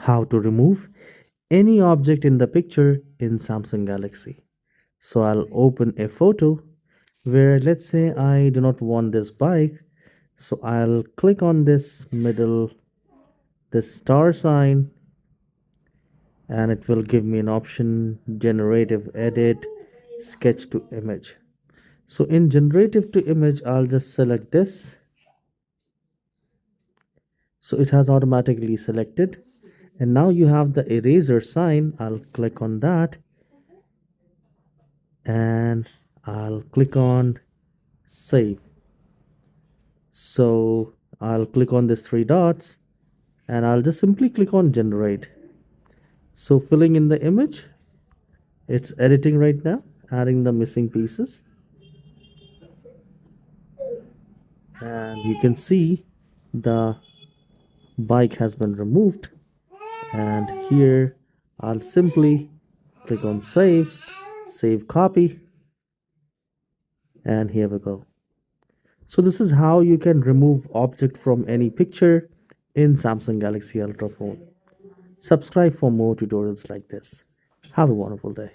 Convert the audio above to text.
how to remove any object in the picture in Samsung Galaxy. So I'll open a photo where, let's say, I do not want this bike. So I'll click on this middle, this star sign, and it will give me an option generative edit sketch to image. So in generative to image, I'll just select this. So it has automatically selected. And now you have the eraser sign. I'll click on that and I'll click on save. So I'll click on these three dots and I'll just simply click on generate. So filling in the image, it's editing right now, adding the missing pieces. And you can see the bike has been removed. And here I'll simply click on save copy, and here we go. So this is how you can remove object from any picture in Samsung Galaxy Ultra phone. Subscribe for more tutorials like this. Have a wonderful day.